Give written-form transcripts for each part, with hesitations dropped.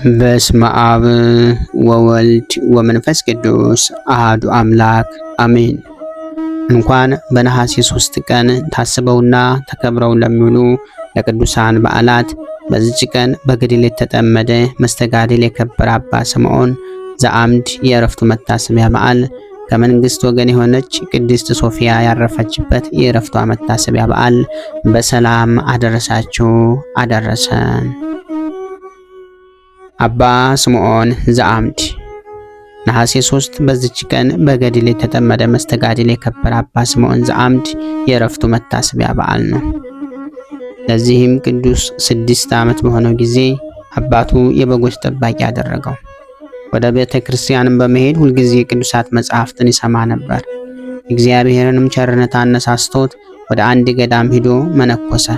በስመ አብ ወወልድ ወመንፈስ ቅዱስ አሃዱ አምላክ አሜን። እንኳን በነሐሴ 3 ቀን ታስበውና ተከብረው ለሚውሉ ለቅዱሳን በዓላት በዚች ቀን በገድል የተጠመደ መስተጋድል የከበረ አባ ስምዖን ዘአምድ የዕረፍቱ መታሰቢያ በዓል ከመንግስት ወገን የሆነች ቅድስት ሶፊያ ያረፈችበት የዕረፍቷ መታሰቢያ በዓል በሰላም አደረሳችሁ አደረሰን። አባ ስምዖን ዘአምድ ነሐሴ 3 በዚች ቀን በገድል የተጠመደ መስተጋድል የከበረ አባ ስምዖን ዘአምድ የዕረፍቱ መታሰቢያ በዓል ነው። ለዚህም ቅዱስ 6 ዓመት በሆነው ጊዜ አባቱ የበጎች ጠባቂ አደረገው። ወደ ቤተ ክርስቲያንም በመሄድ ሁልጊዜ ቅዱሳት መጻሕፍትን ይሰማ ነበር። እግዚአብሔርንም ቸርነት አነሳስቶት ወደ አንድ ገዳም ሂዶ መነኮሰ።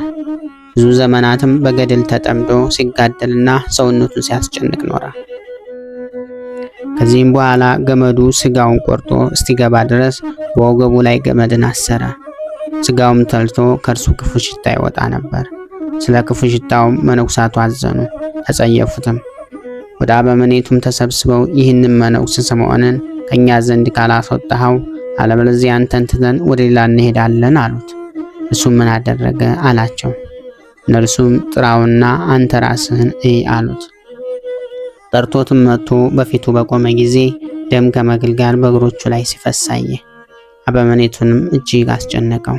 ብዙ ዘመናትም በገድል ተጠምዶ ሲጋደልና ሰውነቱን ሲያስጨንቅ ኖረ። ከዚህም በኋላ ገመዱ ስጋውን ቆርጦ እስቲገባ ድረስ በወገቡ ላይ ገመድን አሰረ። ስጋውም ተልቶ ከእርሱ ክፉ ሽታ ይወጣ ነበር። ስለ ክፉ ሽታውም መነኩሳቱ አዘኑ፣ ተጸየፉትም። ወደ አበምኔቱም ተሰብስበው ይህንን መነኩስ ስምዖንን ከእኛ ዘንድ ካላስወጣኸው አለበለዚያ አንተን ትተን ወደ ሌላ እንሄዳለን አሉት። እሱም ምን አደረገ አላቸው። እነርሱም ጥራውና አንተ ራስህን እይ አሉት። ጠርቶትም መጥቶ በፊቱ በቆመ ጊዜ ደም ከመግል ጋር በእግሮቹ ላይ ሲፈስ አየ። አበምኔቱንም እጅግ አስጨነቀው።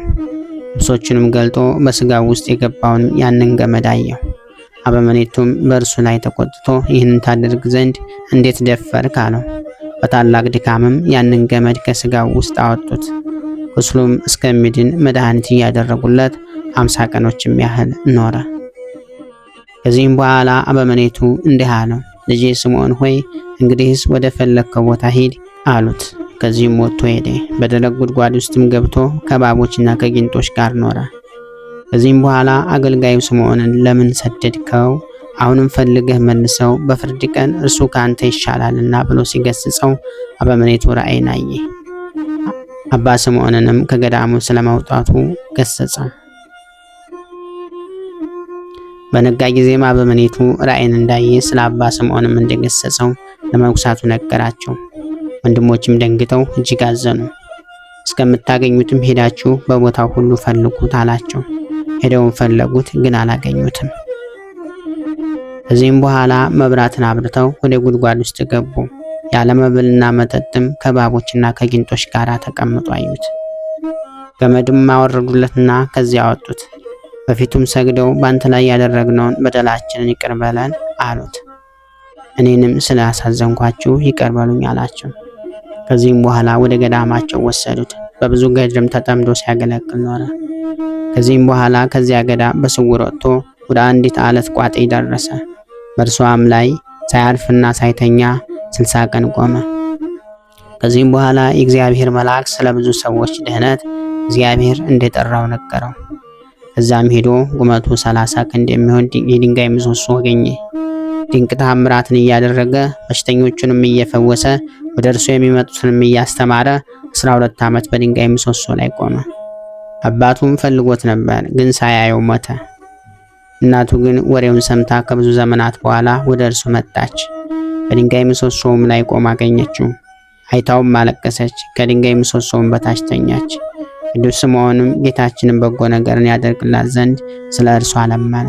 ልብሶቹንም ገልጦ በስጋው ውስጥ የገባውን ያንን ገመድ አየው። አበምኔቱም በእርሱ ላይ ተቆጥቶ ይህንን ታደርግ ዘንድ እንዴት ደፈርክ አለው። በታላቅ ድካምም ያንን ገመድ ከስጋው ውስጥ አወጡት። ቁስሉም እስከሚድን መድኃኒት እያደረጉለት 50 ቀኖችም ያህል ኖረ። ከዚህም በኋላ አበምኔቱ እንዲህ አለው፣ ልጄ ስምዖን ሆይ እንግዲህስ ወደ ፈለግከው ቦታ ሂድ አሉት። ከዚህም ወጥቶ ሄደ። በደረቅ ጉድጓድ ውስጥም ገብቶ ከእባቦችና ከጊንጦች ጋር ኖረ። ከዚህም በኋላ አገልጋዩ ስምዖንን ለምን ሰደድከው? አሁንም ፈልገህ መልሰው፣ በፍርድ ቀን እርሱ ከአንተ ይሻላልና ብሎ ሲገስጸው አበምኔቱ ራእይን አየ። አባ ስምዖንንም ከገዳሙ ስለማውጣቱ ገሰጸው። በነጋ ጊዜም አበምኔቱ ራእይን እንዳየ ስለ አባ ስምዖንም እንደገሰጸው ለመነኩሳቱ ነገራቸው። ወንድሞችም ደንግጠው እጅግ አዘኑ። እስከምታገኙትም ሄዳችሁ በቦታው ሁሉ ፈልጉት አላቸው። ሄደውም ፈለጉት፣ ግን አላገኙትም። ከዚህም በኋላ መብራትን አብርተው ወደ ጉድጓድ ውስጥ ገቡ። ያለ መብልና መጠጥም ከእባቦችና ከጊንጦች ጋር ተቀምጦ አዩት። ገመድም አወረዱለትና ከዚያ አወጡት። በፊቱም ሰግደው በአንተ ላይ ያደረግነውን በደላችንን ይቅር በለን አሉት። እኔንም ስላሳዘንኳችሁ ይቅር በሉኝ አላቸው። ከዚህም በኋላ ወደ ገዳማቸው ወሰዱት። በብዙ ገድልም ተጠምዶ ሲያገለግል ኖረ። ከዚህም በኋላ ከዚያ ገዳም በስውር ወጥቶ ወደ አንዲት አለት ቋጤ ደረሰ። በእርሷም ላይ ሳያርፍና ሳይተኛ 60 ቀን ቆመ። ከዚህም በኋላ የእግዚአብሔር መልአክ ስለ ብዙ ሰዎች ድህነት እግዚአብሔር እንደጠራው ነገረው። ከዛም ሄዶ ቁመቱ 30 ክንድ የሚሆን የድንጋይ ምሰሶ አገኘ። ድንቅ ተአምራትን እያደረገ በሽተኞቹንም እየፈወሰ ወደ እርሱ የሚመጡትንም እያስተማረ 12 ዓመት በድንጋይ ምሰሶ ላይ ቆመ። አባቱም ፈልጎት ነበር፣ ግን ሳያየው ሞተ። እናቱ ግን ወሬውን ሰምታ ከብዙ ዘመናት በኋላ ወደ እርሱ መጣች። በድንጋይ ምሰሶውም ላይ ቆማ አገኘችው። አይታውም አለቀሰች። ከድንጋይ ምሰሶውም በታች ተኛች። ቅዱስ ስምዖንም ጌታችንን በጎ ነገርን ያደርግላት ዘንድ ስለ እርሷ ለመነ።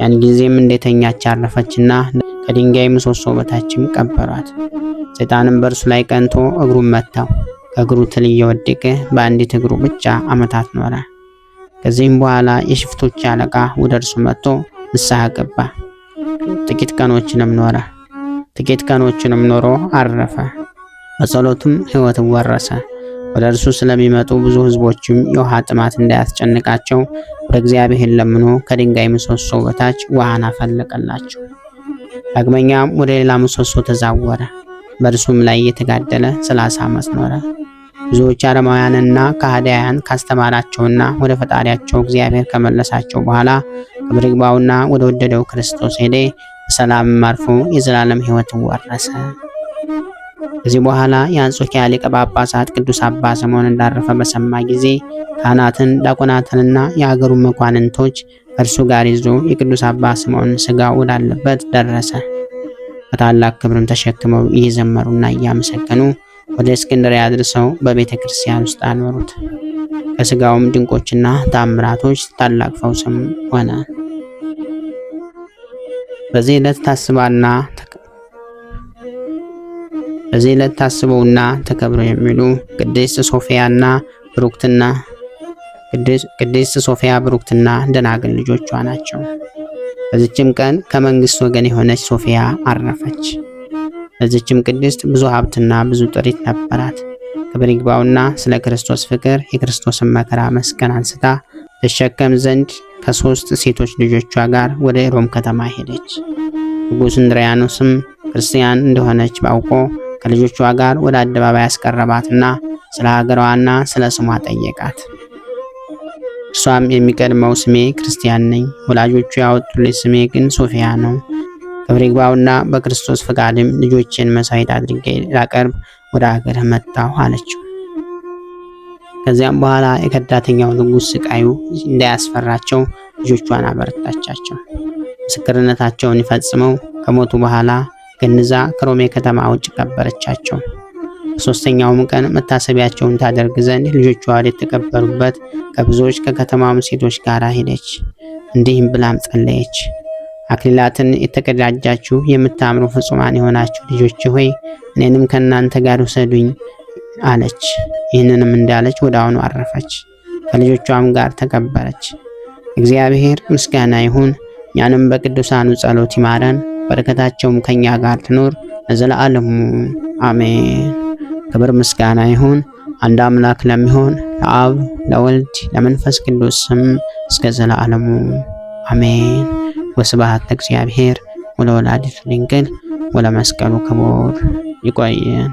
ያን ጊዜም እንደተኛች አረፈችና ከድንጋይ ምሰሶ በታችም ቀበሯት። ሰይጣንም በእርሱ ላይ ቀንቶ እግሩን መታው። ከእግሩ ትል እየወደቀ በአንዲት እግሩ ብቻ ዓመታት ኖረ። ከዚህም በኋላ የሽፍቶች አለቃ ወደ እርሱ መጥቶ ንስሐ ገባ። ጥቂት ቀኖችንም ኖሮ አረፈ። በጸሎቱም ሕይወትን ወረሰ። ወደ እርሱ ስለሚመጡ ብዙ ሕዝቦችም የውሃ ጥማት እንዳያስጨንቃቸው ወደ እግዚአብሔር ለምኖ ከድንጋይ ምሰሶ በታች ውሃን አፈለቀላቸው። ዳግመኛም ወደ ሌላ ምሰሶ ተዛወረ። በእርሱም ላይ እየተጋደለ 30 ዓመት ኖረ። ብዙዎች አረማውያንና ከሃዲያን ካስተማራቸውና ወደ ፈጣሪያቸው እግዚአብሔር ከመለሳቸው በኋላ ክብር ይግባውና ወደ ወደደው ክርስቶስ ሄደ። በሰላም አርፎ የዘላለም ሕይወትን ወረሰ። ከዚህ በኋላ የአንጾኪያ ሊቀ ጳጳሳት ቅዱስ አባ ስምዖን እንዳረፈ በሰማ ጊዜ ካህናትን፣ ዲያቆናትንና የአገሩን መኳንንቶች ከእርሱ ጋር ይዞ የቅዱስ አባ ስምዖን ሥጋ ወዳለበት ደረሰ። በታላቅ ክብርም ተሸክመው እየዘመሩና እያመሰገኑ ወደ እስክንድርያ አድርሰው በቤተ ክርስቲያን ውስጥ አኖሩት። ከስጋውም ድንቆችና ታምራቶች ታላቅ ፈውስም ሆነ። በዚህ ዕለት ታስበውና ተከብረው የሚውሉ ቅድስት ሶፊያ ብሩክትና ደናግል ልጆቿ ናቸው። በዚችም ቀን ከመንግስት ወገን የሆነች ሶፊያ አረፈች። ለዚችም ቅድስት ብዙ ሀብትና ብዙ ጥሪት ነበራት። ክብር ይግባውና ስለ ክርስቶስ ፍቅር የክርስቶስን መከራ መስቀል አንስታ ትሸከም ዘንድ ከ3 ሴቶች ልጆቿ ጋር ወደ ሮም ከተማ ሄደች። ንጉሥ እንድሪያኖስም ክርስቲያን እንደሆነች ባውቆ ከልጆቿ ጋር ወደ አደባባይ ያስቀረባትና ስለ ሀገሯና ስለ ስሟ ጠየቃት። እርሷም የሚቀድመው ስሜ ክርስቲያን ነኝ፣ ወላጆቹ ያወጡልኝ ስሜ ግን ሶፊያ ነው። ክብር ይግባውና በክርስቶስ ፈቃድም ልጆችን መስዋዕት አድርጌ ላቀርብ ወደ ሀገር መጣሁ አለችው። ከዚያም በኋላ የከዳተኛው ንጉሥ ስቃዩ እንዳያስፈራቸው ልጆቿን አበረታቻቸው። ምስክርነታቸውን ይፈጽመው ከሞቱ በኋላ ገንዛ ከሮሜ ከተማ ውጭ ቀበረቻቸው። በሦስተኛውም ቀን መታሰቢያቸውን ታደርግ ዘንድ ልጆቿ ወደ ተቀበሩበት ከብዙዎች ከከተማም ሴቶች ጋር ሄደች። እንዲህም ብላም ጸለየች። አክሊላትን የተቀዳጃችሁ የምታምሩ ፍጹማን የሆናችሁ ልጆች ሆይ እኔንም ከእናንተ ጋር ውሰዱኝ አለች። ይህንንም እንዳለች ወደ አሁኑ አረፈች፣ ከልጆቿም ጋር ተቀበረች። እግዚአብሔር ምስጋና ይሁን። እኛንም በቅዱሳኑ ጸሎት ይማረን፣ በረከታቸውም ከኛ ጋር ትኖር ለዘላለሙ አሜን። ክብር ምስጋና ይሁን አንድ አምላክ ለሚሆን ለአብ ለወልድ ለመንፈስ ቅዱስ ስም እስከ ዘላለሙ አሜን። ወስብሐት ለእግዚአብሔር ወለወላዲቱ ድንግል ወለመስቀሉ ክቡር። ይቆየን።